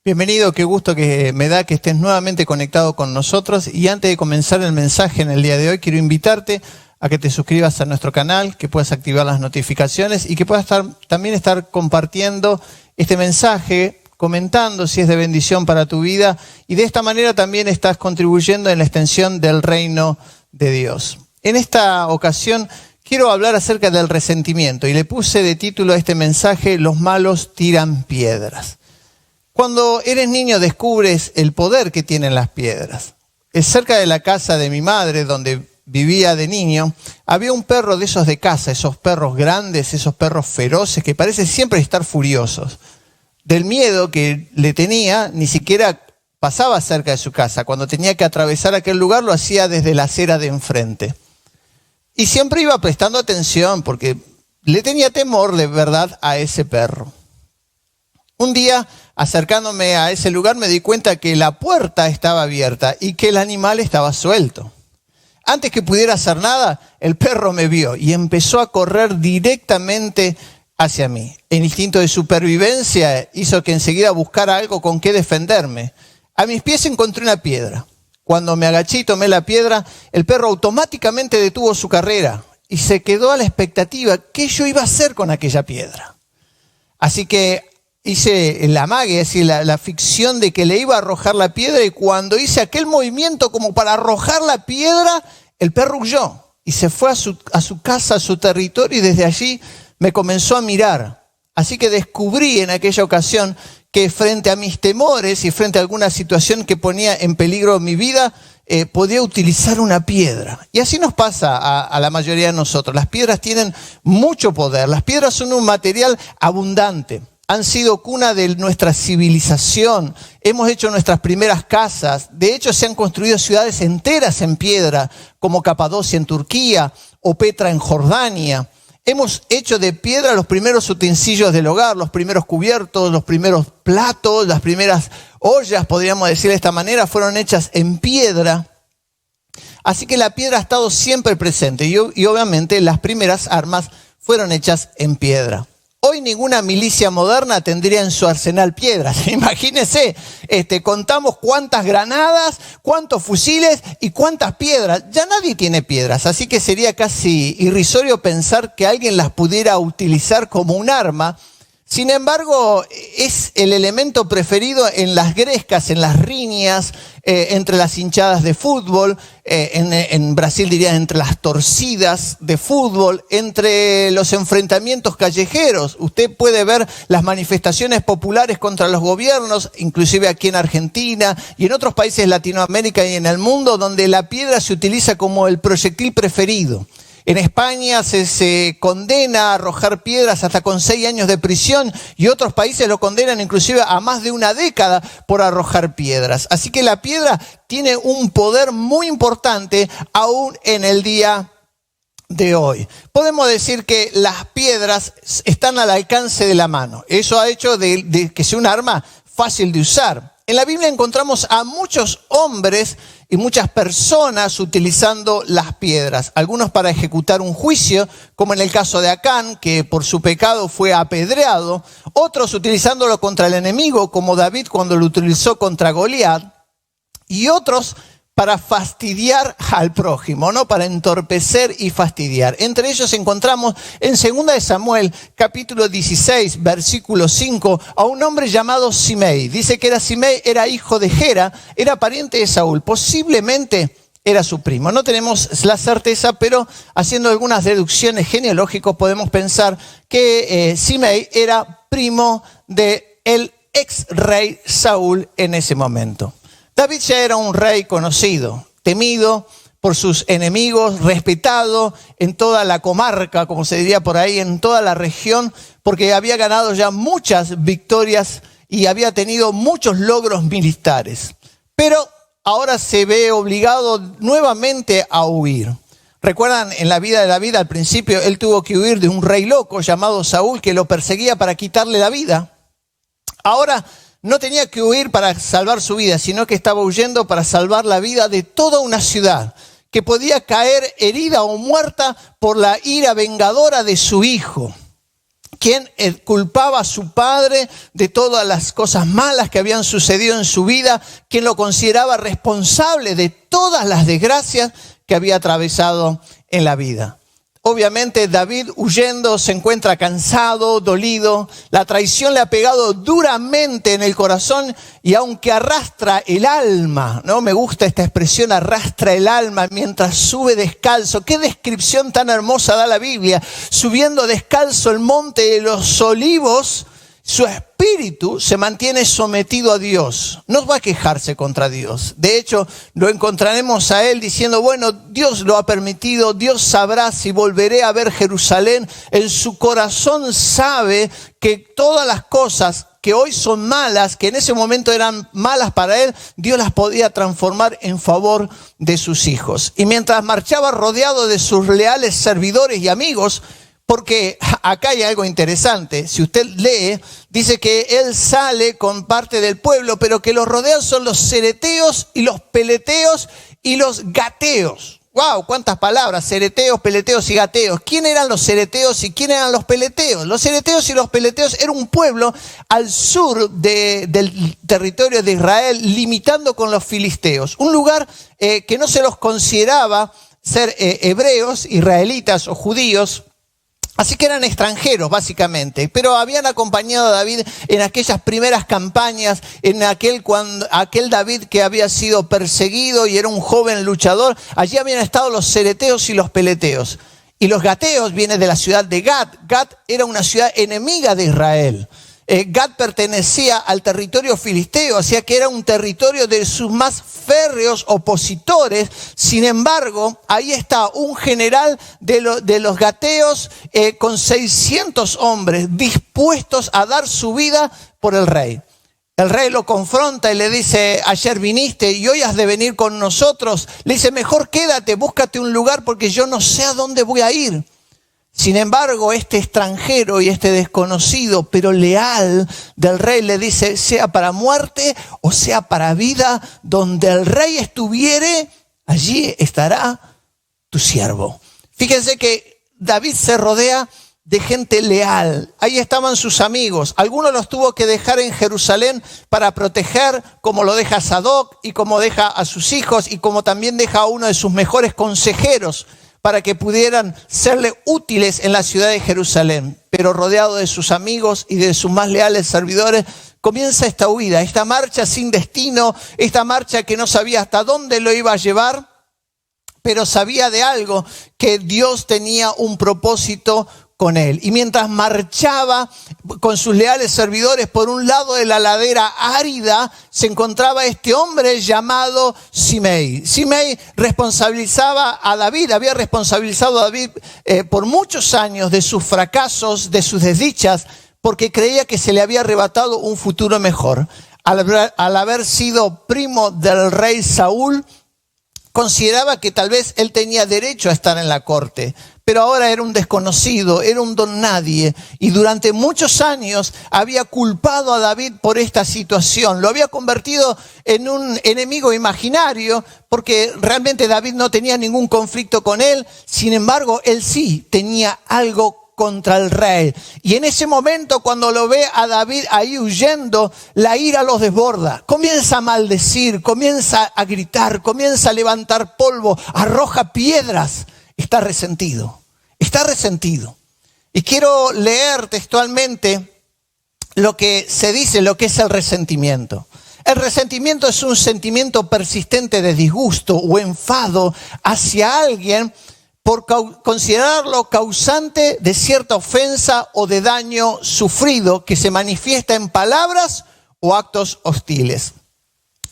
Bienvenido, qué gusto que me da que estés nuevamente conectado con nosotros. Y antes de comenzar el mensaje en el día de hoy, quiero invitarte a que te suscribas a nuestro canal, que puedas activar las notificaciones y que puedas también estar compartiendo este mensaje, comentando si es de bendición para tu vida. Y de esta manera también estás contribuyendo en la extensión del reino de Dios. En esta ocasión quiero hablar acerca del resentimiento y le puse de título a este mensaje: Los malos tiran piedras. Cuando eres niño descubres el poder que tienen las piedras. Cerca de la casa de mi madre, donde vivía de niño, había un perro de esos de casa, esos perros grandes, esos perros feroces que parecen siempre estar furiosos. Del miedo que le tenía, ni siquiera pasaba cerca de su casa. Cuando tenía que atravesar aquel lugar, lo hacía desde la acera de enfrente. Y siempre iba prestando atención porque le tenía temor de verdad a ese perro. Un día, acercándome a ese lugar, me di cuenta que la puerta estaba abierta y que el animal estaba suelto. Antes que pudiera hacer nada, el perro me vio y empezó a correr directamente hacia mí. El instinto de supervivencia hizo que enseguida buscara algo con qué defenderme. A mis pies encontré una piedra. Cuando me agaché y tomé la piedra, el perro automáticamente detuvo su carrera y se quedó a la expectativa qué yo iba a hacer con aquella piedra. Así que hice el amague, es decir, la ficción de que le iba a arrojar la piedra, y cuando hice aquel movimiento como para arrojar la piedra, el perro huyó y se fue a su casa, a su territorio, y desde allí me comenzó a mirar. Así que descubrí en aquella ocasión que frente a mis temores y frente a alguna situación que ponía en peligro mi vida, podía utilizar una piedra. Y así nos pasa a la mayoría de nosotros. Las piedras tienen mucho poder. Las piedras son un material abundante. Han sido cuna de nuestra civilización. Hemos hecho nuestras primeras casas. De hecho, se han construido ciudades enteras en piedra, como Capadocia en Turquía o Petra en Jordania. Hemos hecho de piedra los primeros utensilios del hogar, los primeros cubiertos, los primeros platos, las primeras ollas, podríamos decir de esta manera, fueron hechas en piedra. Así que la piedra ha estado siempre presente y obviamente las primeras armas fueron hechas en piedra. Hoy ninguna milicia moderna tendría en su arsenal piedras. Imagínense, contamos cuántas granadas, cuántos fusiles y cuántas piedras. Ya nadie tiene piedras, así que sería casi irrisorio pensar que alguien las pudiera utilizar como un arma. Sin embargo, es el elemento preferido en las grescas, en las riñas, entre las hinchadas de fútbol, en Brasil dirían entre las torcidas de fútbol, entre los enfrentamientos callejeros. Usted puede ver las manifestaciones populares contra los gobiernos, inclusive aquí en Argentina y en otros países de Latinoamérica y en el mundo, donde la piedra se utiliza como el proyectil preferido. En España se condena a arrojar piedras hasta con 6 años de prisión, y otros países lo condenan inclusive a más de una década por arrojar piedras. Así que la piedra tiene un poder muy importante aún en el día de hoy. Podemos decir que las piedras están al alcance de la mano. Eso ha hecho de que sea un arma fácil de usar. En la Biblia encontramos a muchos hombres y muchas personas utilizando las piedras. Algunos para ejecutar un juicio, como en el caso de Acán, que por su pecado fue apedreado. Otros utilizándolo contra el enemigo, como David cuando lo utilizó contra Goliat. Y otros para fastidiar al prójimo, ¿no? Para entorpecer y fastidiar. Entre ellos encontramos en 2 de Samuel, capítulo 16, versículo 5, a un hombre llamado Simei. Dice que Simei era hijo de Gera, era pariente de Saúl, posiblemente era su primo. No tenemos la certeza, pero haciendo algunas deducciones genealógicas podemos pensar que Simei era primo del ex rey Saúl en ese momento. David ya era un rey conocido, temido por sus enemigos, respetado en toda la comarca, como se diría por ahí, en toda la región, porque había ganado ya muchas victorias y había tenido muchos logros militares. Pero ahora se ve obligado nuevamente a huir. Recuerdan, en la vida de David al principio, él tuvo que huir de un rey loco llamado Saúl que lo perseguía para quitarle la vida. Ahora no tenía que huir para salvar su vida, sino que estaba huyendo para salvar la vida de toda una ciudad que podía caer herida o muerta por la ira vengadora de su hijo. quien culpaba a su padre de todas las cosas malas que habían sucedido en su vida, quien lo consideraba responsable de todas las desgracias que había atravesado en la vida. Obviamente David, huyendo, se encuentra cansado, dolido. La traición le ha pegado duramente en el corazón y aunque arrastra el alma, ¿no? Me gusta esta expresión, arrastra el alma mientras sube descalzo. Qué descripción tan hermosa da la Biblia. Subiendo descalzo el monte de los olivos, su espíritu se mantiene sometido a Dios. No va a quejarse contra Dios. De hecho, lo encontraremos a él diciendo, bueno, Dios lo ha permitido, Dios sabrá si volveré a ver Jerusalén. En su corazón sabe que todas las cosas que hoy son malas, que en ese momento eran malas para él, Dios las podía transformar en favor de sus hijos. Y mientras marchaba rodeado de sus leales servidores y amigos, porque acá hay algo interesante, si usted lee, dice que él sale con parte del pueblo, pero que los rodean son los cereteos y los peleteos y los gateos. ¡Wow! ¿Cuántas palabras? Cereteos, peleteos y gateos. ¿Quién eran los cereteos y quién eran los peleteos? Los cereteos y los peleteos eran un pueblo al sur del territorio de Israel, limitando con los filisteos. Un lugar que no se los consideraba ser hebreos, israelitas o judíos. Así que eran extranjeros básicamente, pero habían acompañado a David en aquellas primeras campañas, en aquel David que había sido perseguido y era un joven luchador. Allí habían estado los cereteos y los peleteos. Y los gateos vienen de la ciudad de Gat. Gat era una ciudad enemiga de Israel. Gat pertenecía al territorio filisteo, así que era un territorio de sus más férreos opositores. Sin embargo, ahí está un general de los gateos con 600 hombres dispuestos a dar su vida por el rey. El rey lo confronta y le dice, ayer viniste y hoy has de venir con nosotros. Le dice, mejor quédate, búscate un lugar porque yo no sé a dónde voy a ir. Sin embargo, este extranjero y este desconocido, pero leal del rey, le dice, sea para muerte o sea para vida, donde el rey estuviere, allí estará tu siervo. Fíjense que David se rodea de gente leal. Ahí estaban sus amigos. Algunos los tuvo que dejar en Jerusalén para proteger, como lo deja Sadoc y como deja a sus hijos y como también deja a uno de sus mejores consejeros, para que pudieran serle útiles en la ciudad de Jerusalén. Pero rodeado de sus amigos y de sus más leales servidores, comienza esta huida, esta marcha sin destino, esta marcha que no sabía hasta dónde lo iba a llevar, pero sabía de algo, que Dios tenía un propósito con él. Y mientras marchaba con sus leales servidores por un lado de la ladera árida, se encontraba este hombre llamado Simei. Simei responsabilizaba a David, había responsabilizado a David por muchos años de sus fracasos, de sus desdichas, porque creía que se le había arrebatado un futuro mejor. Al haber sido primo del rey Saúl, consideraba que tal vez él tenía derecho a estar en la corte, pero ahora era un desconocido, era un don nadie, y durante muchos años había culpado a David por esta situación. Lo había convertido en un enemigo imaginario, porque realmente David no tenía ningún conflicto con él. Sin embargo, él sí tenía algo contra el rey. Y en ese momento, cuando lo ve a David ahí huyendo, la ira los desborda. Comienza a maldecir, comienza a gritar, comienza a levantar polvo, arroja piedras. Está resentido, está resentido. Y quiero leer textualmente lo que se dice, lo que es el resentimiento. El resentimiento es un sentimiento persistente de disgusto o enfado hacia alguien por considerarlo causante de cierta ofensa o de daño sufrido que se manifiesta en palabras o actos hostiles.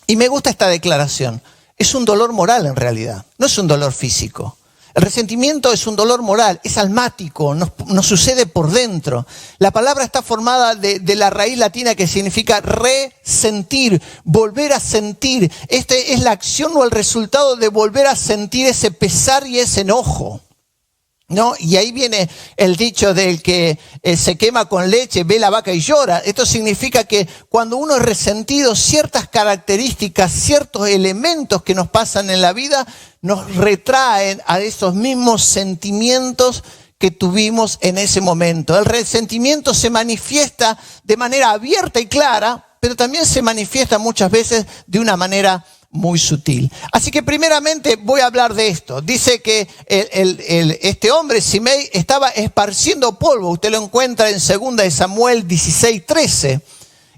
Y me gusta esta declaración. Es un dolor moral en realidad, no es un dolor físico. El resentimiento es un dolor moral, es almático, nos sucede por dentro. La palabra está formada de la raíz latina que significa resentir, volver a sentir. Este es la acción o el resultado de volver a sentir ese pesar y ese enojo, ¿no? Y ahí viene el dicho del que se quema con leche, ve la vaca y llora. Esto significa que cuando uno es resentido, ciertas características, ciertos elementos que nos pasan en la vida, nos retraen a esos mismos sentimientos que tuvimos en ese momento. El resentimiento se manifiesta de manera abierta y clara, pero también se manifiesta muchas veces de una manera muy sutil. Así que primeramente voy a hablar de esto. Dice que este hombre, Simei, estaba esparciendo polvo. Usted lo encuentra en 2 de Samuel 16:13.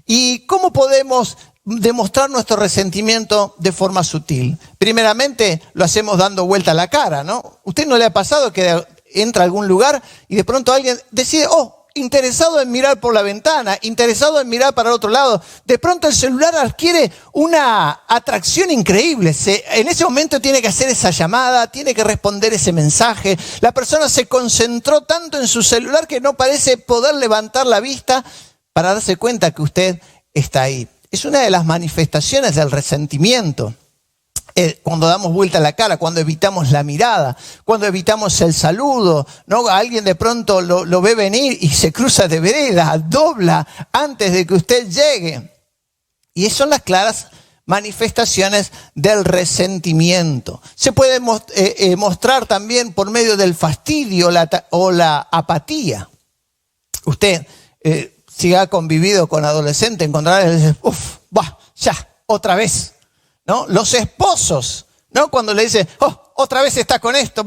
¿Y cómo podemos demostrar nuestro resentimiento de forma sutil? Primeramente lo hacemos dando vuelta a la cara, ¿no? ¿Usted no le ha pasado que entra a algún lugar y de pronto alguien decide, interesado en mirar por la ventana, interesado en mirar para el otro lado? De pronto el celular adquiere una atracción increíble. En ese momento tiene que hacer esa llamada, tiene que responder ese mensaje. La persona se concentró tanto en su celular que no parece poder levantar la vista para darse cuenta que usted está ahí. Es una de las manifestaciones del resentimiento. Cuando damos vuelta a la cara, cuando evitamos la mirada, cuando evitamos el saludo, ¿no? Alguien de pronto lo ve venir y se cruza de vereda, dobla antes de que usted llegue. Y son las claras manifestaciones del resentimiento. Se puede mostrar también por medio del fastidio o la apatía. Usted, si ha convivido con adolescentes, encontrará y dice, ya, otra vez. ¿No? Los esposos, ¿no? Cuando le dicen, otra vez está con esto,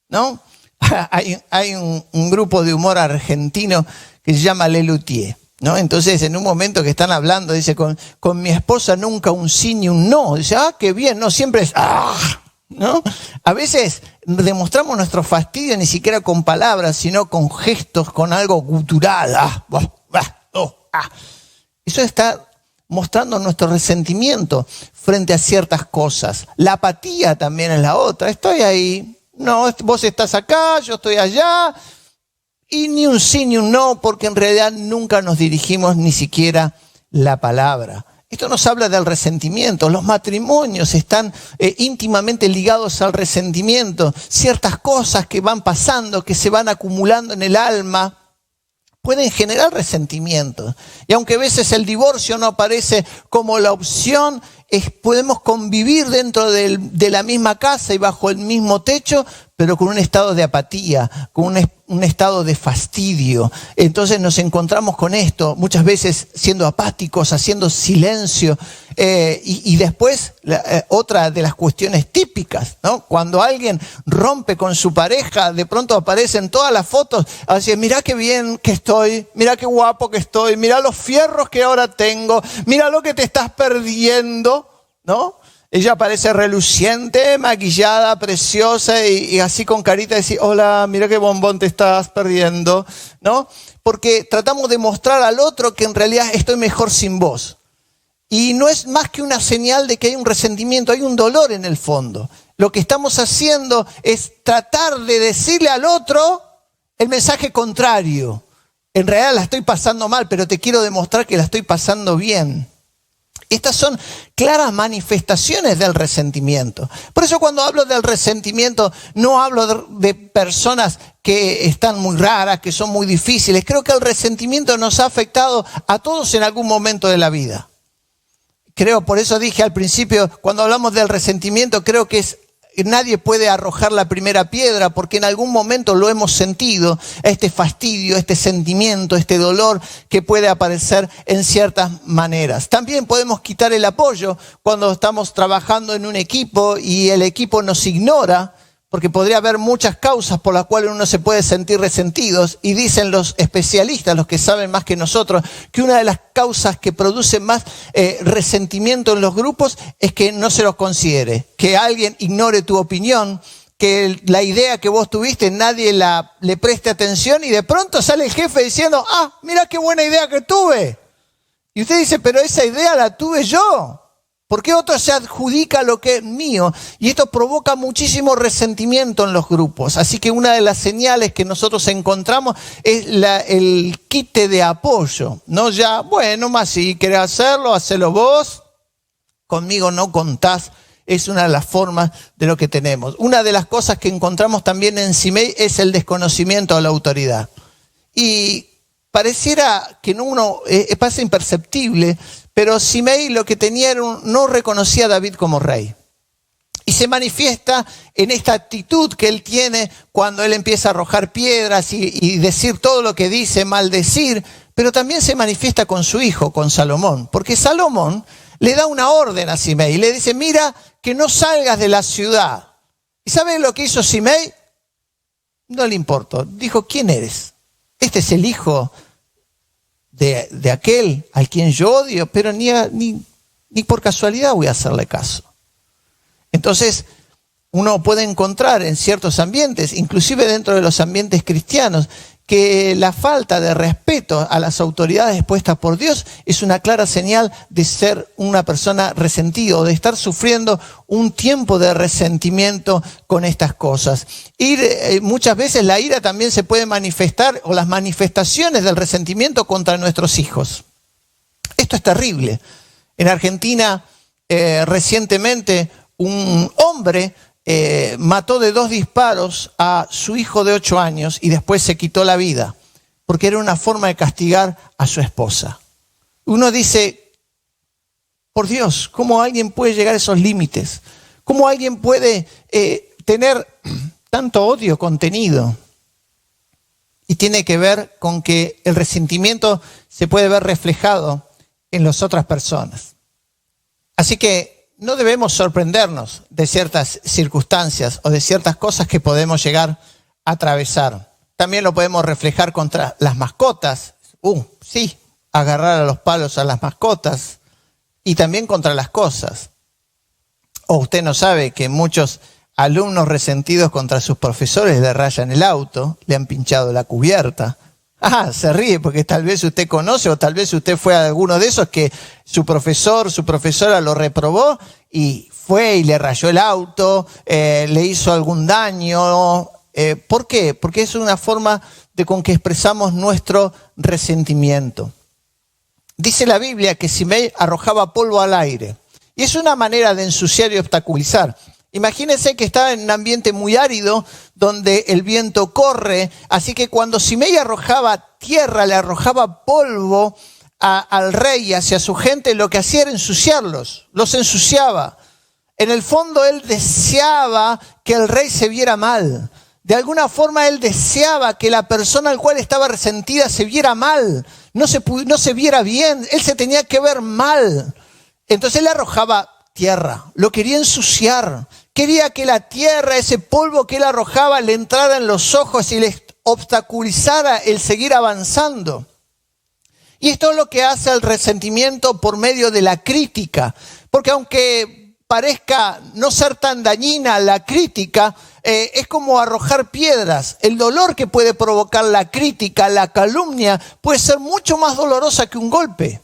¿no? Hay un grupo de humor argentino que se llama Lelutier, ¿no? Entonces, en un momento que están hablando, dice, con mi esposa nunca un sí ni un no. Dice, qué bien, no, siempre es, ¿no? A veces demostramos nuestro fastidio ni siquiera con palabras, sino con gestos, con algo gutural. Eso está mostrando nuestro resentimiento frente a ciertas cosas. La apatía también es la otra. Estoy ahí, no, vos estás acá, yo estoy allá, y ni un sí ni un no, porque en realidad nunca nos dirigimos ni siquiera la palabra. Esto nos habla del resentimiento. Los matrimonios están íntimamente ligados al resentimiento. Ciertas cosas que van pasando, que se van acumulando en el alma, pueden generar resentimiento. Y aunque a veces el divorcio no aparece como la opción, podemos convivir dentro de la misma casa y bajo el mismo techo, pero con un estado de apatía, con un estado de fastidio. Entonces nos encontramos con esto, muchas veces siendo apáticos, haciendo silencio. Y después, otra de las cuestiones típicas, ¿no? Cuando alguien rompe con su pareja, de pronto aparecen todas las fotos, así, mirá qué bien que estoy, mirá qué guapo que estoy, mirá los fierros que ahora tengo, mirá lo que te estás perdiendo, ¿no? Ella aparece reluciente, maquillada, preciosa y así con carita de decir, hola, mira qué bombón te estás perdiendo, ¿no? Porque tratamos de mostrar al otro que en realidad estoy mejor sin vos. Y no es más que una señal de que hay un resentimiento, hay un dolor en el fondo. Lo que estamos haciendo es tratar de decirle al otro el mensaje contrario. En realidad la estoy pasando mal, pero te quiero demostrar que la estoy pasando bien. Estas son claras manifestaciones del resentimiento. Por eso cuando hablo del resentimiento no hablo de personas que están muy raras, que son muy difíciles. Creo que el resentimiento nos ha afectado a todos en algún momento de la vida. Por eso dije al principio, cuando hablamos del resentimiento, creo que nadie puede arrojar la primera piedra porque en algún momento lo hemos sentido, este fastidio, este sentimiento, este dolor que puede aparecer en ciertas maneras. También podemos quitar el apoyo cuando estamos trabajando en un equipo y el equipo nos ignora, porque podría haber muchas causas por las cuales uno se puede sentir resentidos, y dicen los especialistas, los que saben más que nosotros, que una de las causas que produce más resentimiento en los grupos es que no se los considere, que alguien ignore tu opinión, que la idea que vos tuviste nadie le preste atención y de pronto sale el jefe diciendo, mira qué buena idea que tuve. Y usted dice, pero esa idea la tuve yo. ¿Por qué otro se adjudica lo que es mío? Y esto provoca muchísimo resentimiento en los grupos. Así que una de las señales que nosotros encontramos es el quite de apoyo. No ya, bueno, más si querés hacerlo, hacelo vos. Conmigo no contás. Es una de las formas de lo que tenemos. Una de las cosas que encontramos también en Simei es el desconocimiento a la autoridad. Y pareciera que uno pasa imperceptible, pero Simei lo que tenía era no reconocía a David como rey. Y se manifiesta en esta actitud que él tiene cuando él empieza a arrojar piedras y decir todo lo que dice, maldecir, pero también se manifiesta con su hijo, con Salomón, porque Salomón le da una orden a Simei y le dice, mira que no salgas de la ciudad. ¿Y saben lo que hizo Simei? No le importó. Dijo, ¿quién eres? Este es el hijo de aquel al quien yo odio, pero ni por casualidad voy a hacerle caso. Entonces, uno puede encontrar en ciertos ambientes, inclusive dentro de los ambientes cristianos, que la falta de respeto a las autoridades puestas por Dios es una clara señal de ser una persona resentida o de estar sufriendo un tiempo de resentimiento con estas cosas. Y muchas veces la ira también se puede manifestar, o las manifestaciones del resentimiento contra nuestros hijos. Esto es terrible. En Argentina, recientemente, un hombre mató de 2 disparos a su hijo de 8 años y después se quitó la vida, porque era una forma de castigar a su esposa. Uno dice, por Dios, ¿cómo alguien puede llegar a esos límites? ¿Cómo alguien puede tener tanto odio contenido? Y tiene que ver con que el resentimiento se puede ver reflejado en las otras personas. Así que no debemos sorprendernos de ciertas circunstancias o de ciertas cosas que podemos llegar a atravesar. También lo podemos reflejar contra las mascotas. Sí, agarrar a los palos a las mascotas. Y también contra las cosas. O usted no sabe que muchos alumnos resentidos contra sus profesores le rayan el auto, le han pinchado la cubierta. Se ríe porque tal vez usted conoce o tal vez usted fue a alguno de esos que su profesor, su profesora lo reprobó y fue y le rayó el auto, le hizo algún daño. ¿Por qué? Porque es una forma de con que expresamos nuestro resentimiento. Dice la Biblia que Simei arrojaba polvo al aire y es una manera de ensuciar y obstaculizar. Imagínense que estaba en un ambiente muy árido donde el viento corre, así que cuando Simei arrojaba tierra, le arrojaba polvo al rey y hacia su gente, lo que hacía era ensuciarlos, los ensuciaba. En el fondo él deseaba que el rey se viera mal. De alguna forma él deseaba que la persona al cual estaba resentida se viera mal, no se viera bien, él se tenía que ver mal. Entonces él le arrojaba tierra, lo quería ensuciar. Quería que la tierra, ese polvo que él arrojaba, le entrara en los ojos y le obstaculizara el seguir avanzando. Y esto es lo que hace el resentimiento por medio de la crítica. Porque aunque parezca no ser tan dañina la crítica, es como arrojar piedras. El dolor que puede provocar la crítica, la calumnia, puede ser mucho más dolorosa que un golpe.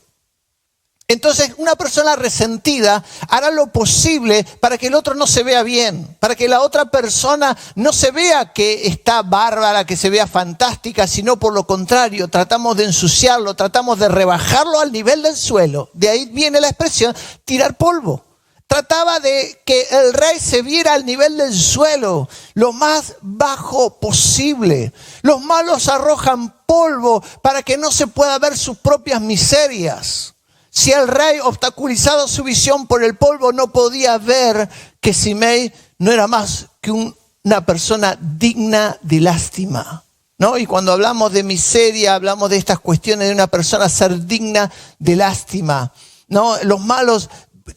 Entonces, una persona resentida hará lo posible para que el otro no se vea bien, para que la otra persona no se vea que está bárbara, que se vea fantástica, sino por lo contrario, tratamos de ensuciarlo, tratamos de rebajarlo al nivel del suelo. De ahí viene la expresión, tirar polvo. Trataba de que el rey se viera al nivel del suelo, lo más bajo posible. Los malos arrojan polvo para que no se pueda ver sus propias miserias. Si el rey, obstaculizado su visión por el polvo, no podía ver que Simei no era más que una persona digna de lástima, ¿no? Y cuando hablamos de miseria, hablamos de estas cuestiones de una persona ser digna de lástima, ¿no? Los malos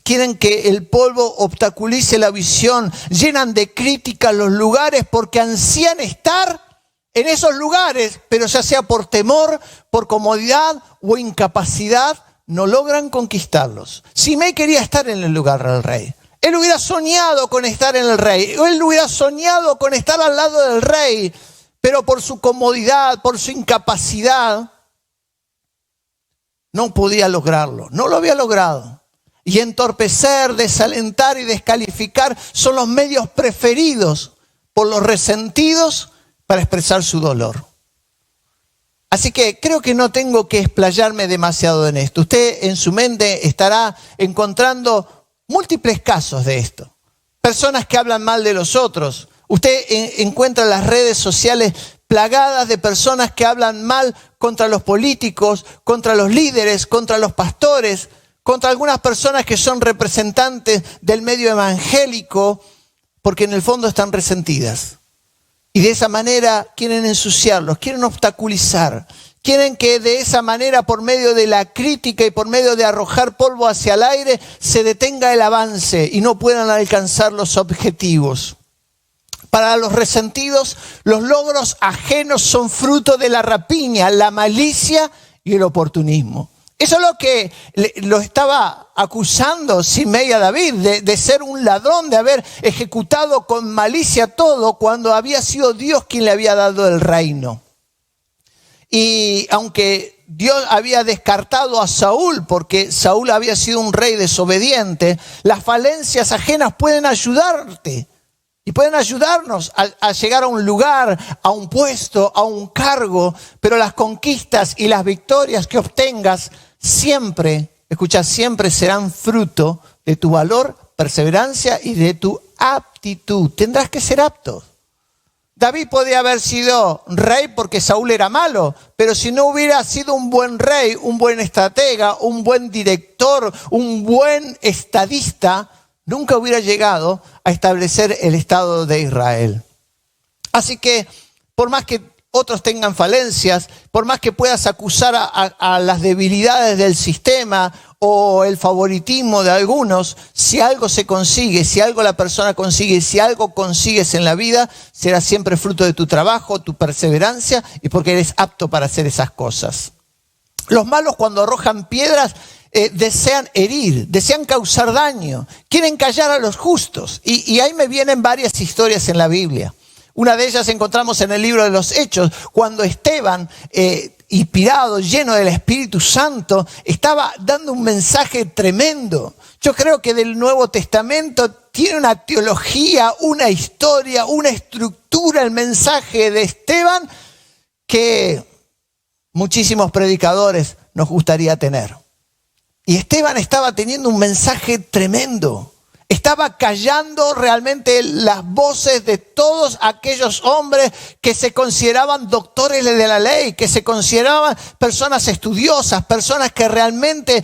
quieren que el polvo obstaculice la visión, llenan de crítica los lugares porque ansían estar en esos lugares, pero ya sea por temor, por comodidad o incapacidad, no logran conquistarlos. Simei quería estar en el lugar del rey. Él hubiera soñado con estar en el rey. Él hubiera soñado con estar al lado del rey. Pero por su comodidad, por su incapacidad, no podía lograrlo. No lo había logrado. Y entorpecer, desalentar y descalificar son los medios preferidos por los resentidos para expresar su dolor. Así que creo que no tengo que explayarme demasiado en esto. Usted en su mente estará encontrando múltiples casos de esto. Personas que hablan mal de los otros. Usted encuentra las redes sociales plagadas de personas que hablan mal contra los políticos, contra los líderes, contra los pastores, contra algunas personas que son representantes del medio evangélico. porque en el fondo están resentidas. Y de esa manera quieren ensuciarlos, quieren obstaculizar. Quieren que de esa manera, por medio de la crítica y por medio de arrojar polvo hacia el aire, se detenga el avance y no puedan alcanzar los objetivos. Para los resentidos, los logros ajenos son fruto de la rapiña, la malicia y el oportunismo. Eso es lo que lo estaba acusando Simei a David, de ser un ladrón, de haber ejecutado con malicia todo cuando había sido Dios quien le había dado el reino. Y aunque Dios había descartado a Saúl, porque Saúl había sido un rey desobediente, las falencias ajenas pueden ayudarte. Y pueden ayudarnos a llegar a un lugar, a un puesto, a un cargo, pero las conquistas y las victorias que obtengas siempre, escucha, siempre serán fruto de tu valor, perseverancia y de tu aptitud. Tendrás que ser apto. David podía haber sido rey porque Saúl era malo, pero si no hubiera sido un buen rey, un buen estratega, un buen director, un buen estadista, nunca hubiera llegado a establecer el Estado de Israel. Así que, por más que otros tengan falencias, por más que puedas acusar a las debilidades del sistema o el favoritismo de algunos, si algo se consigue, si algo la persona consigue, si algo consigues en la vida, será siempre fruto de tu trabajo, tu perseverancia y porque eres apto para hacer esas cosas. Los malos, cuando arrojan piedras, desean herir, desean causar daño, quieren callar a los justos. Y ahí me vienen varias historias en la Biblia. Una de ellas encontramos en el libro de los Hechos, cuando Esteban, inspirado, lleno del Espíritu Santo, estaba dando un mensaje tremendo. Yo creo que del Nuevo Testamento tiene una teología, una historia, una estructura, el mensaje de Esteban, que muchísimos predicadores nos gustaría tener. Y Esteban estaba teniendo un mensaje tremendo. Estaba callando realmente las voces de todos aquellos hombres que se consideraban doctores de la ley, que se consideraban personas estudiosas, personas que realmente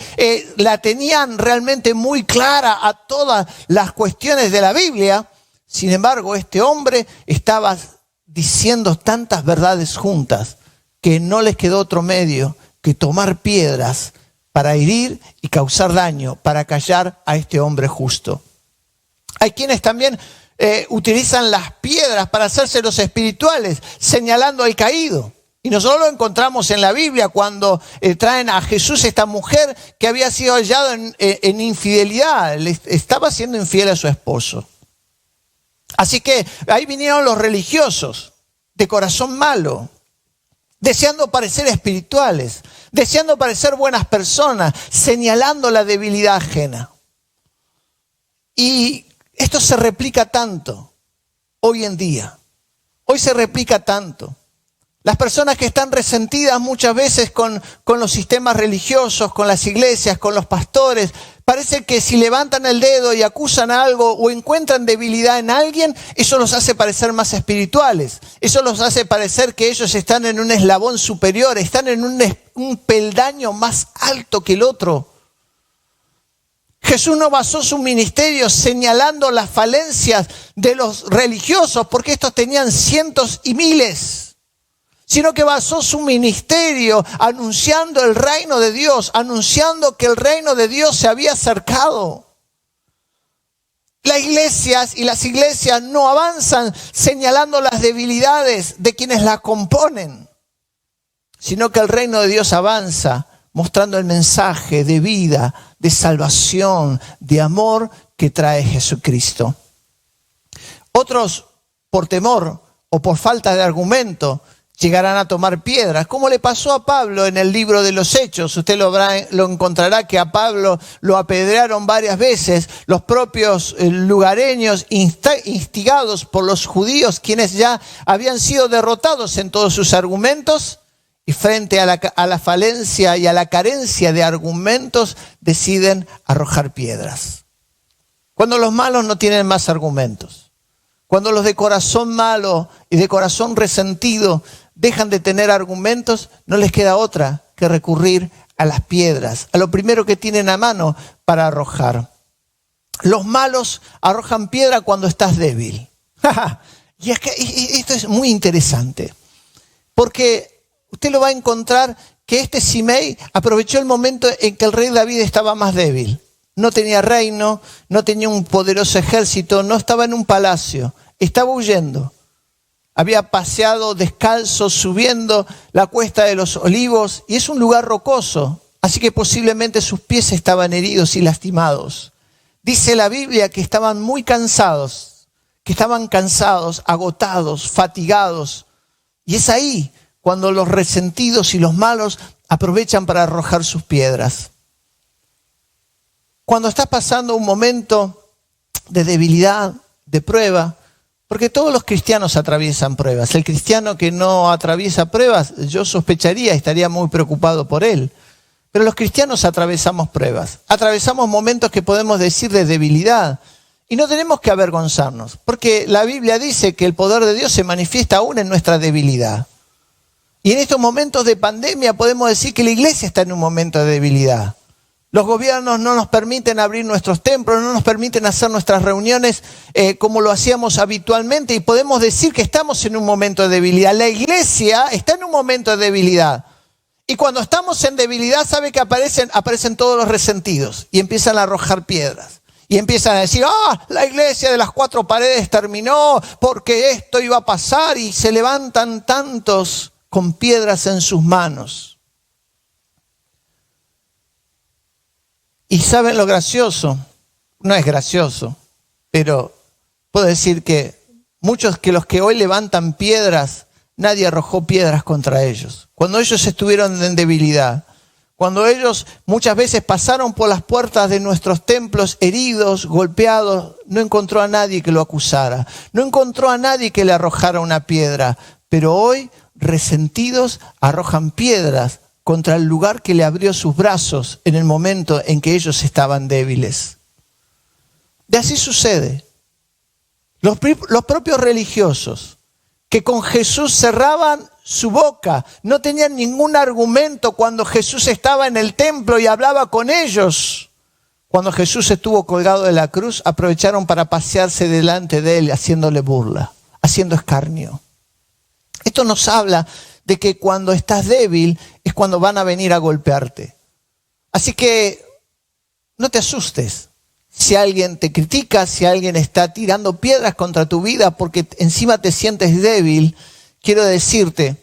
la tenían realmente muy clara a todas las cuestiones de la Biblia. Sin embargo, este hombre estaba diciendo tantas verdades juntas que no les quedó otro medio que tomar piedras para herir y causar daño, para callar a este hombre justo. Hay quienes también utilizan las piedras para hacerse los espirituales, señalando al caído. Y nosotros lo encontramos en la Biblia cuando traen a Jesús, esta mujer que había sido hallada en infidelidad, estaba siendo infiel a su esposo. Así que ahí vinieron los religiosos, de corazón malo, deseando parecer espirituales, deseando parecer buenas personas, señalando la debilidad ajena. Y esto se replica tanto hoy en día. Hoy se replica tanto. Las personas que están resentidas muchas veces con los sistemas religiosos, con las iglesias, con los pastores, parece que si levantan el dedo y acusan algo o encuentran debilidad en alguien, eso los hace parecer más espirituales. Eso los hace parecer que ellos están en un eslabón superior, están en un peldaño más alto que el otro. Jesús no basó su ministerio señalando las falencias de los religiosos, porque estos tenían cientos y miles, sino que basó su ministerio anunciando el reino de Dios, anunciando que el reino de Dios se había acercado. Las iglesias no avanzan señalando las debilidades de quienes la componen, sino que el reino de Dios avanza mostrando el mensaje de vida, de salvación, de amor que trae Jesucristo. Otros, por temor o por falta de argumento, llegarán a tomar piedras, como le pasó a Pablo en el libro de los Hechos. Usted lo encontrará que a Pablo lo apedrearon varias veces, los propios lugareños instigados por los judíos, quienes ya habían sido derrotados en todos sus argumentos, y frente a la falencia y a la carencia de argumentos deciden arrojar piedras. Cuando los malos no tienen más argumentos, cuando los de corazón malo y de corazón resentido dejan de tener argumentos, no les queda otra que recurrir a las piedras, a lo primero que tienen a mano para arrojar. los malos arrojan piedra cuando estás débil. Y esto es muy interesante, porque usted lo va a encontrar que este Simei aprovechó el momento en que el rey David estaba más débil. No tenía reino, no tenía un poderoso ejército, no estaba en un palacio, estaba huyendo. Había paseado descalzo, subiendo la cuesta de los Olivos, y es un lugar rocoso, así que posiblemente sus pies estaban heridos y lastimados. Dice la Biblia que estaban muy cansados, agotados, fatigados. Y es ahí cuando los resentidos y los malos aprovechan para arrojar sus piedras. Cuando estás pasando un momento de debilidad, de prueba, porque todos los cristianos atraviesan pruebas. El cristiano que no atraviesa pruebas, yo sospecharía, estaría muy preocupado por él. Pero los cristianos atravesamos pruebas. Atravesamos momentos que podemos decir de debilidad. Y no tenemos que avergonzarnos, porque la Biblia dice que el poder de Dios se manifiesta aún en nuestra debilidad. Y en estos momentos de pandemia podemos decir que la iglesia está en un momento de debilidad. Los gobiernos no nos permiten abrir nuestros templos, no nos permiten hacer nuestras reuniones como lo hacíamos habitualmente, y podemos decir que estamos en un momento de debilidad. La iglesia está en un momento de debilidad. Y cuando estamos en debilidad, ¿sabe que aparecen todos los resentidos? Y empiezan a arrojar piedras. Y empiezan a decir, la iglesia de las 4 paredes terminó porque esto iba a pasar. Y se levantan tantos con piedras en sus manos. Y ¿saben lo gracioso? No es gracioso, pero puedo decir que muchos que los que hoy levantan piedras, nadie arrojó piedras contra ellos. Cuando ellos estuvieron en debilidad, cuando ellos muchas veces pasaron por las puertas de nuestros templos heridos, golpeados, no encontró a nadie que lo acusara, no encontró a nadie que le arrojara una piedra. Pero hoy, resentidos, arrojan piedras contra el lugar que le abrió sus brazos en el momento en que ellos estaban débiles. Y así sucede. Los propios religiosos que con Jesús cerraban su boca, no tenían ningún argumento cuando Jesús estaba en el templo y hablaba con ellos. Cuando Jesús estuvo colgado de la cruz, aprovecharon para pasearse delante de él, haciéndole burla, haciendo escarnio. Esto nos habla de que cuando estás débil es cuando van a venir a golpearte. Así que no te asustes si alguien te critica, si alguien está tirando piedras contra tu vida porque encima te sientes débil. Quiero decirte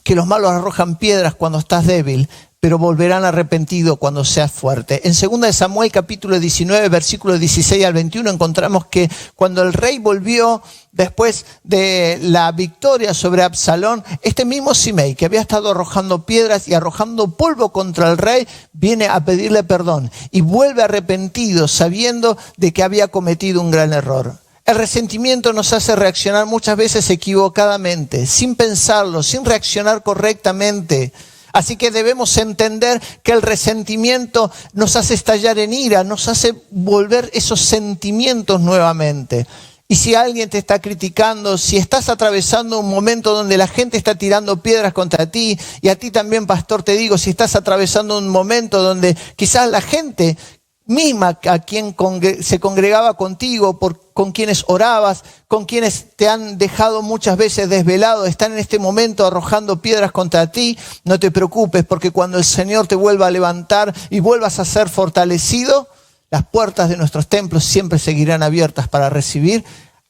que los malos arrojan piedras cuando estás débil, pero volverán arrepentidos cuando seas fuerte. En 2 Samuel capítulo 19, versículos 16 al 21, encontramos que cuando el rey volvió después de la victoria sobre Absalón, este mismo Simei, que había estado arrojando piedras y arrojando polvo contra el rey, viene a pedirle perdón y vuelve arrepentido, sabiendo de que había cometido un gran error. El resentimiento nos hace reaccionar muchas veces equivocadamente, sin pensarlo, sin reaccionar correctamente. Así que debemos entender que el resentimiento nos hace estallar en ira, nos hace volver esos sentimientos nuevamente. Y si alguien te está criticando, si estás atravesando un momento donde la gente está tirando piedras contra ti, y a ti también, pastor, te digo, si estás atravesando un momento donde quizás la gente misma a quien se congregaba contigo, con quienes orabas, con quienes te han dejado muchas veces desvelado, están en este momento arrojando piedras contra ti, no te preocupes, porque cuando el Señor te vuelva a levantar y vuelvas a ser fortalecido, las puertas de nuestros templos siempre seguirán abiertas para recibir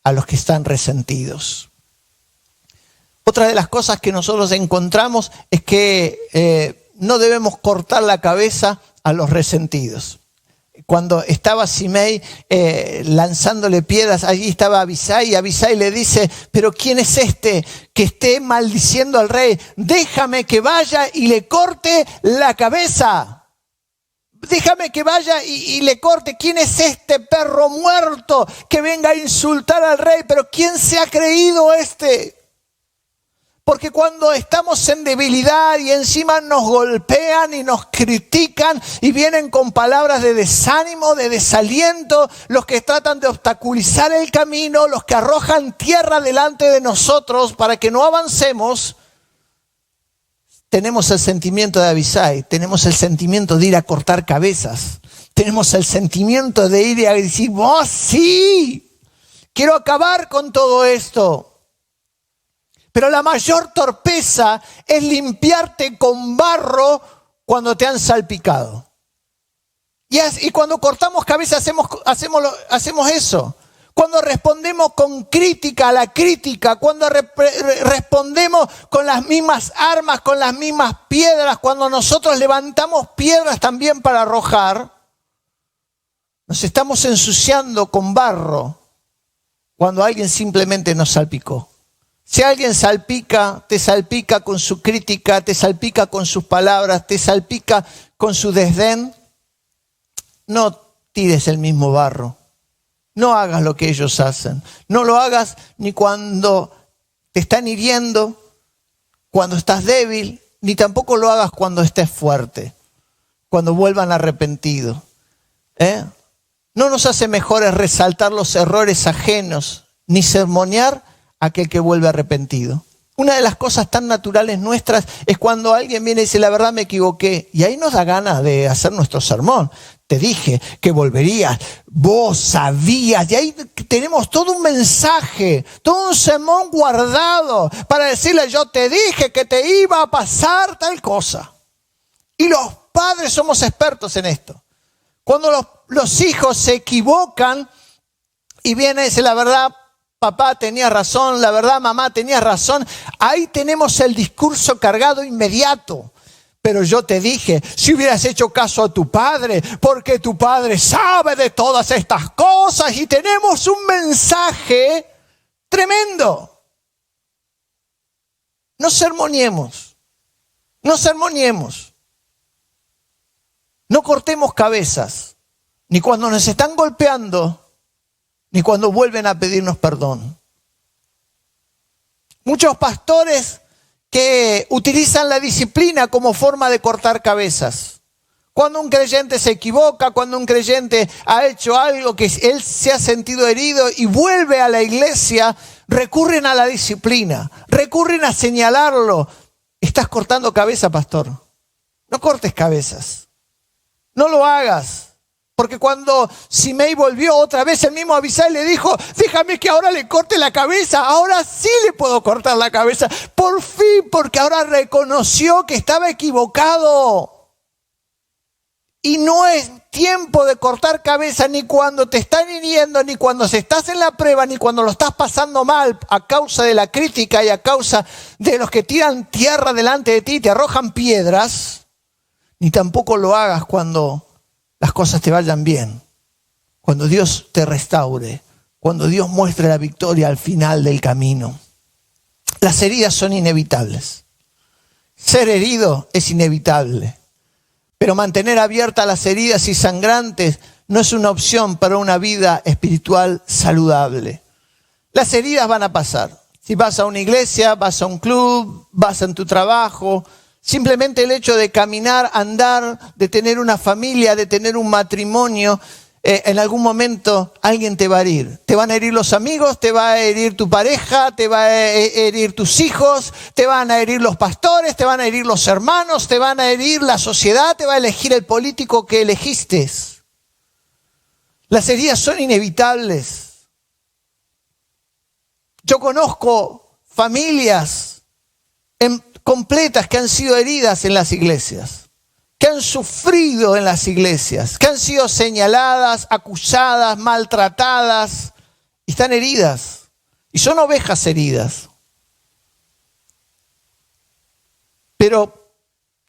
a los que están resentidos. Otra de las cosas que nosotros encontramos es que no debemos cortar la cabeza a los resentidos. Cuando estaba Simei lanzándole piedras, allí estaba Abisai, y Abisai le dice, pero ¿quién es este que esté maldiciendo al rey? Déjame que vaya y le corte la cabeza. Déjame que vaya y le corte. ¿Quién es este perro muerto que venga a insultar al rey? Pero ¿quién se ha creído este? Porque cuando estamos en debilidad y encima nos golpean y nos critican y vienen con palabras de desánimo, de desaliento, los que tratan de obstaculizar el camino, los que arrojan tierra delante de nosotros para que no avancemos, tenemos el sentimiento de Abisai, tenemos el sentimiento de ir a cortar cabezas. tenemos el sentimiento de ir y decir, ¡oh, sí! Quiero acabar con todo esto. Pero la mayor torpeza es limpiarte con barro cuando te han salpicado. Y cuando cortamos cabeza hacemos eso. Cuando respondemos con crítica a la crítica, cuando respondemos con las mismas armas, con las mismas piedras, cuando nosotros levantamos piedras también para arrojar, nos estamos ensuciando con barro cuando alguien simplemente nos salpicó. Si alguien te salpica con su crítica, te salpica con sus palabras, te salpica con su desdén, no tires el mismo barro. No hagas lo que ellos hacen. No lo hagas ni cuando te están hiriendo, cuando estás débil, ni tampoco lo hagas cuando estés fuerte, cuando vuelvan arrepentidos. No nos hace mejores resaltar los errores ajenos, ni sermonear a aquel que vuelve arrepentido. Una de las cosas tan naturales nuestras es cuando alguien viene y dice, la verdad me equivoqué. Y ahí nos da ganas de hacer nuestro sermón. Te dije que volverías, vos sabías. Y ahí tenemos todo un mensaje, todo un sermón guardado para decirle, yo te dije que te iba a pasar tal cosa. Y los padres somos expertos en esto. Cuando los hijos se equivocan y viene y dice, la verdad, papá tenía razón, la verdad, mamá tenía razón. Ahí tenemos el discurso cargado inmediato. Pero yo te dije, si hubieras hecho caso a tu padre, porque tu padre sabe de todas estas cosas, y tenemos un mensaje tremendo. No sermoniemos, no sermoniemos. No cortemos cabezas, ni cuando nos están golpeando, ni cuando vuelven a pedirnos perdón. Muchos pastores que utilizan la disciplina como forma de cortar cabezas. Cuando un creyente se equivoca, cuando un creyente ha hecho algo que él se ha sentido herido y vuelve a la iglesia, recurren a la disciplina, recurren a señalarlo. Estás cortando cabeza, pastor. No cortes cabezas. No lo hagas. Porque cuando Simei volvió otra vez, el mismo Abisai le dijo, déjame que ahora le corte la cabeza. Ahora sí le puedo cortar la cabeza. Por fin, porque ahora reconoció que estaba equivocado. Y no es tiempo de cortar cabeza ni cuando te están hiriendo, ni cuando estás en la prueba, ni cuando lo estás pasando mal a causa de la crítica y a causa de los que tiran tierra delante de ti y te arrojan piedras. Ni tampoco lo hagas cuando las cosas te vayan bien, cuando Dios te restaure, cuando Dios muestre la victoria al final del camino. Las heridas son inevitables. Ser herido es inevitable. Pero mantener abiertas las heridas y sangrantes no es una opción para una vida espiritual saludable. Las heridas van a pasar. Si vas a una iglesia, vas a un club, vas en tu trabajo, simplemente el hecho de caminar, andar, de tener una familia, de tener un matrimonio, en algún momento alguien te va a herir. Te van a herir los amigos, te va a herir tu pareja, te va a herir tus hijos, te van a herir los pastores, te van a herir los hermanos, te van a herir la sociedad, te va a elegir el político que elegiste. Las heridas son inevitables. Yo conozco familias completas que han sido heridas en las iglesias, que han sufrido en las iglesias, que han sido señaladas, acusadas, maltratadas, y están heridas, y son ovejas heridas. Pero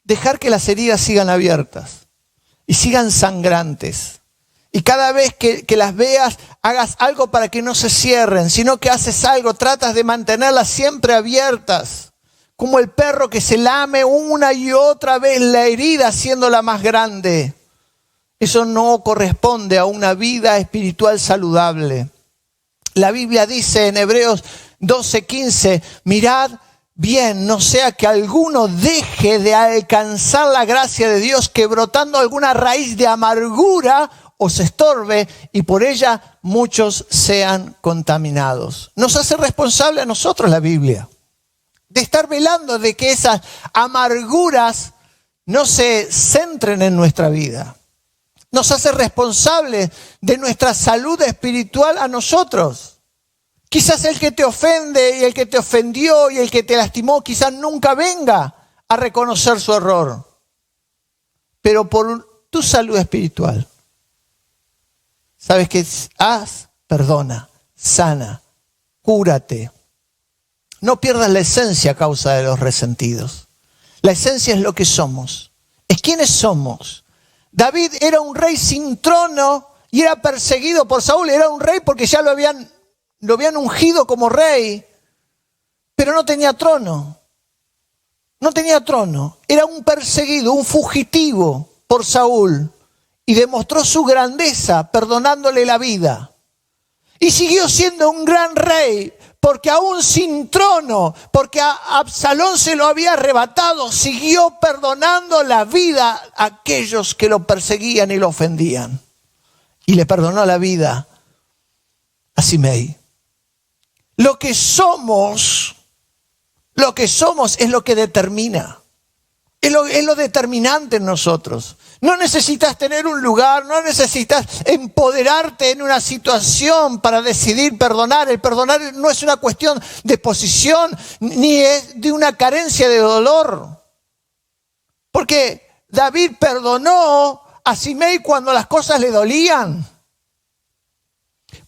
dejar que las heridas sigan abiertas y sigan sangrantes, y cada vez que las veas, hagas algo para que no se cierren, sino que haces algo, tratas de mantenerlas siempre abiertas, como el perro que se lame una y otra vez la herida haciéndola más grande. Eso no corresponde a una vida espiritual saludable. La Biblia dice en Hebreos 12:15, mirad bien, no sea que alguno deje de alcanzar la gracia de Dios, que brotando alguna raíz de amargura os estorbe y por ella muchos sean contaminados. Nos hace responsable a nosotros la Biblia de estar velando de que esas amarguras no se centren en nuestra vida. nos hace responsables de nuestra salud espiritual a nosotros. Quizás el que te ofende y el que te ofendió y el que te lastimó, quizás nunca venga a reconocer su error. Pero por tu salud espiritual, sabes que perdona, sana, cúrate. No pierdas la esencia a causa de los resentidos. La esencia es lo que somos, es quiénes somos. David era un rey sin trono y era perseguido por Saúl. Era un rey porque ya lo habían ungido como rey, pero no tenía trono. No tenía trono. Era un perseguido, un fugitivo por Saúl. Y demostró su grandeza perdonándole la vida. Y siguió siendo un gran rey, porque aún sin trono, porque a Absalón se lo había arrebatado, siguió perdonando la vida a aquellos que lo perseguían y lo ofendían. Y le perdonó la vida a Simei. Lo que somos es lo que determina. Es lo determinante en nosotros. No necesitas tener un lugar, no necesitas empoderarte en una situación para decidir perdonar. El perdonar no es una cuestión de posición, ni es de una carencia de dolor. Porque David perdonó a Simei cuando las cosas le dolían.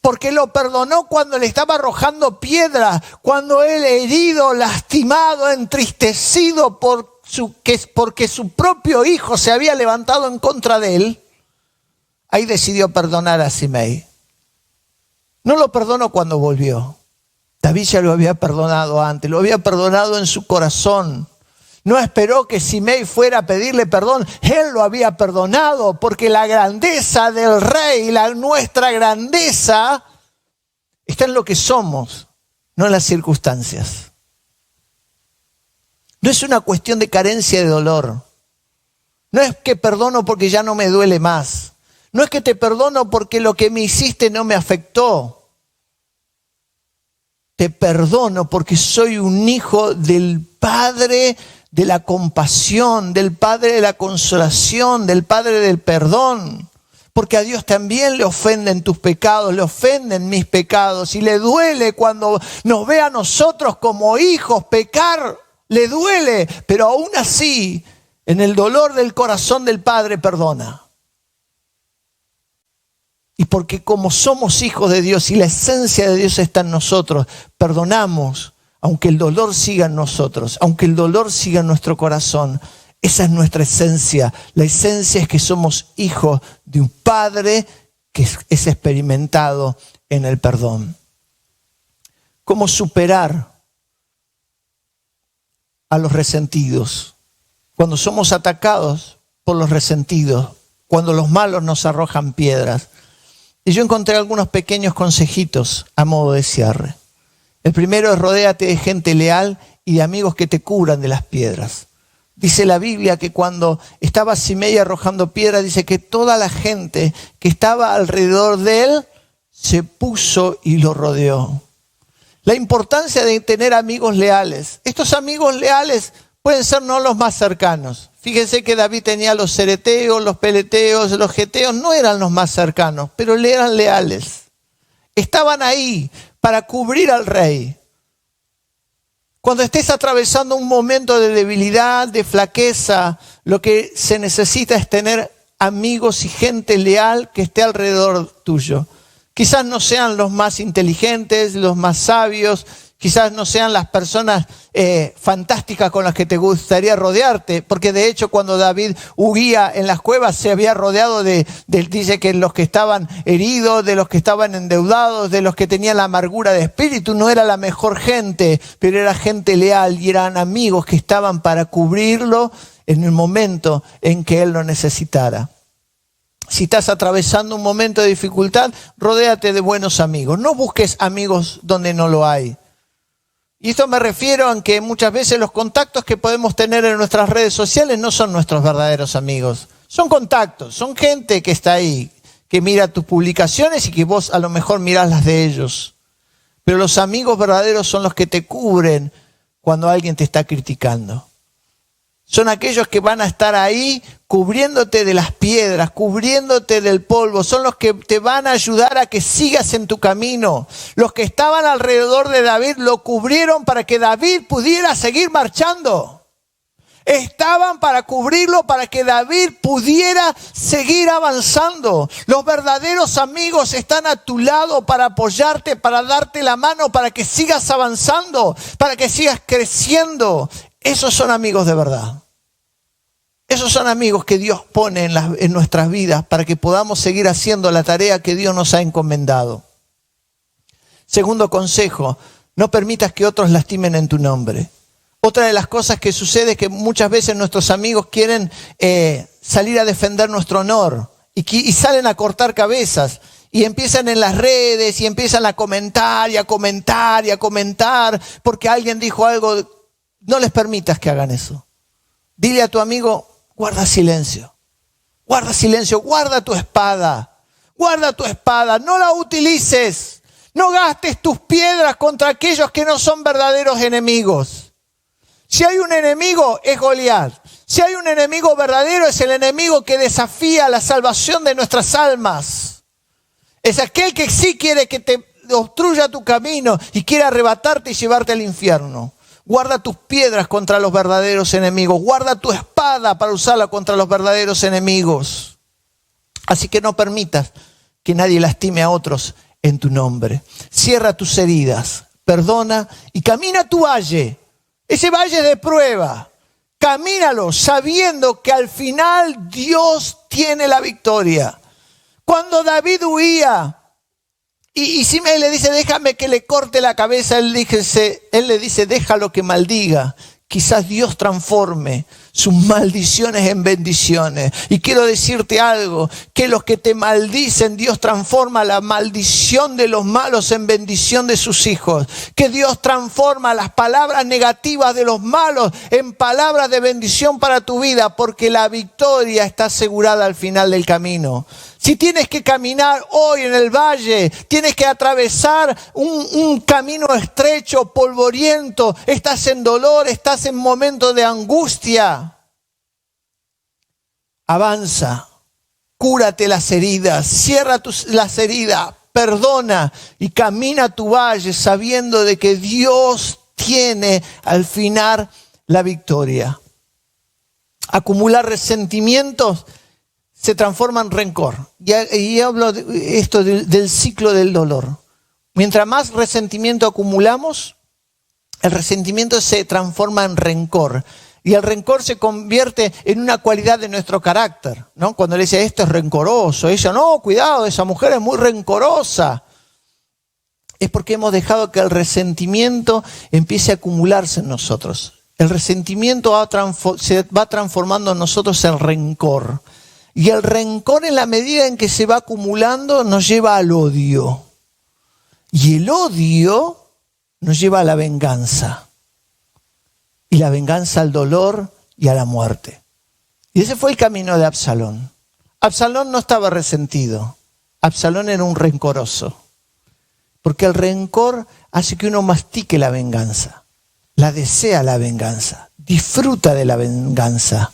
Porque lo perdonó cuando le estaba arrojando piedras, cuando él herido, lastimado, entristecido porque su propio hijo se había levantado en contra de él, ahí decidió perdonar a Simei. No lo perdonó cuando volvió. David ya lo había perdonado antes, lo había perdonado en su corazón. No esperó que Simei fuera a pedirle perdón, él lo había perdonado, porque la grandeza del rey, nuestra grandeza, está en lo que somos, no en las circunstancias. No es una cuestión de carencia de dolor. No es que perdono porque ya no me duele más. No es que te perdono porque lo que me hiciste no me afectó. Te perdono porque soy un hijo del Padre de la compasión, del Padre de la consolación, del Padre del perdón. Porque a Dios también le ofenden tus pecados, le ofenden mis pecados. Y le duele cuando nos ve a nosotros como hijos pecar. Le duele, pero aún así, en el dolor del corazón del Padre, perdona. Y porque como somos hijos de Dios y la esencia de Dios está en nosotros, perdonamos, aunque el dolor siga en nosotros, aunque el dolor siga en nuestro corazón. Esa es nuestra esencia. La esencia es que somos hijos de un Padre que es experimentado en el perdón. ¿Cómo superar a los resentidos? Cuando somos atacados por los resentidos, cuando los malos nos arrojan piedras. Y yo encontré algunos pequeños consejitos a modo de cierre. El primero es: rodéate de gente leal y de amigos que te cubran de las piedras. Dice la Biblia que cuando estaba Simei arrojando piedras, dice que toda la gente que estaba alrededor de él se puso y lo rodeó. La importancia de tener amigos leales. Estos amigos leales pueden ser no los más cercanos. Fíjense que David tenía los cereteos, los peleteos, los geteos, no eran los más cercanos, pero le eran leales. Estaban ahí para cubrir al rey. Cuando estés atravesando un momento de debilidad, de flaqueza, lo que se necesita es tener amigos y gente leal que esté alrededor tuyo. Quizás no sean los más inteligentes, los más sabios, quizás no sean las personas fantásticas con las que te gustaría rodearte, porque de hecho cuando David huía en las cuevas se había rodeado dice que los que estaban heridos, de los que estaban endeudados, de los que tenían la amargura de espíritu. No era la mejor gente, pero era gente leal y eran amigos que estaban para cubrirlo en el momento en que él lo necesitara. Si estás atravesando un momento de dificultad, rodéate de buenos amigos. No busques amigos donde no lo hay. Y esto me refiero a que muchas veces los contactos que podemos tener en nuestras redes sociales no son nuestros verdaderos amigos. Son contactos, son gente que está ahí, que mira tus publicaciones y que vos a lo mejor mirás las de ellos. Pero los amigos verdaderos son los que te cubren cuando alguien te está criticando. Son aquellos que van a estar ahí cubriéndote de las piedras, cubriéndote del polvo. Son los que te van a ayudar a que sigas en tu camino. Los que estaban alrededor de David lo cubrieron para que David pudiera seguir marchando. Estaban para cubrirlo, para que David pudiera seguir avanzando. Los verdaderos amigos están a tu lado para apoyarte, para darte la mano, para que sigas avanzando, para que sigas creciendo. Esos son amigos de verdad. Esos son amigos que Dios pone en nuestras vidas para que podamos seguir haciendo la tarea que Dios nos ha encomendado. Segundo consejo, no permitas que otros lastimen en tu nombre. Otra de las cosas que sucede es que muchas veces nuestros amigos quieren salir a defender nuestro honor y salen a cortar cabezas. Y empiezan en las redes y empiezan a comentar y a comentar y a comentar porque alguien dijo algo. No les permitas que hagan eso. Dile a tu amigo, guarda silencio, guarda tu espada, no la utilices, no gastes tus piedras contra aquellos que no son verdaderos enemigos. Si hay un enemigo, es Goliat. Si hay un enemigo verdadero, es el enemigo que desafía la salvación de nuestras almas. Es aquel que sí quiere que te obstruya tu camino y quiere arrebatarte y llevarte al infierno. Guarda tus piedras contra los verdaderos enemigos. Guarda tu espada para usarla contra los verdaderos enemigos. Así que no permitas que nadie lastime a otros en tu nombre. Cierra tus heridas, perdona y camina tu valle. Ese valle de prueba. Camínalo sabiendo que al final Dios tiene la victoria. Cuando David huía, y Simei le dice, déjame que le corte la cabeza. Él le dice, déjalo que maldiga. Quizás Dios transforme sus maldiciones en bendiciones. Y quiero decirte algo, que los que te maldicen, Dios transforma la maldición de los malos en bendición de sus hijos. Que Dios transforma las palabras negativas de los malos en palabras de bendición para tu vida, porque la victoria está asegurada al final del camino. Si tienes que caminar hoy en el valle, tienes que atravesar un camino estrecho, polvoriento, estás en dolor, estás en momentos de angustia. Avanza, cúrate las heridas, cierra las heridas, perdona y camina tu valle sabiendo de que Dios tiene al final la victoria. Acumular resentimientos se transforma en rencor. Y hablo de esto del ciclo del dolor. Mientras más resentimiento acumulamos, el resentimiento se transforma en rencor. Y el rencor se convierte en una cualidad de nuestro carácter, ¿no? Cuando le dice, esto es rencoroso, ella, no, cuidado, esa mujer es muy rencorosa. Es porque hemos dejado que el resentimiento empiece a acumularse en nosotros. El resentimiento se va transformando en nosotros en rencor. Y el rencor, en la medida en que se va acumulando, nos lleva al odio. Y el odio nos lleva a la venganza. Y la venganza al dolor y a la muerte. Y ese fue el camino de Absalón. Absalón no estaba resentido. Absalón era un rencoroso. Porque el rencor hace que uno mastique la venganza. La desea la venganza. Disfruta de la venganza.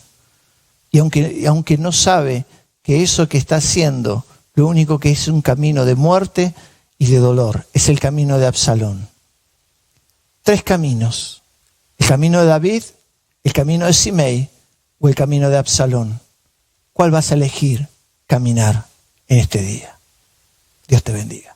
Y aunque no sabe que eso que está haciendo, lo único que es un camino de muerte y de dolor, es el camino de Absalón. 3 caminos. El camino de David, el camino de Simei o el camino de Absalón. ¿Cuál vas a elegir caminar en este día? Dios te bendiga.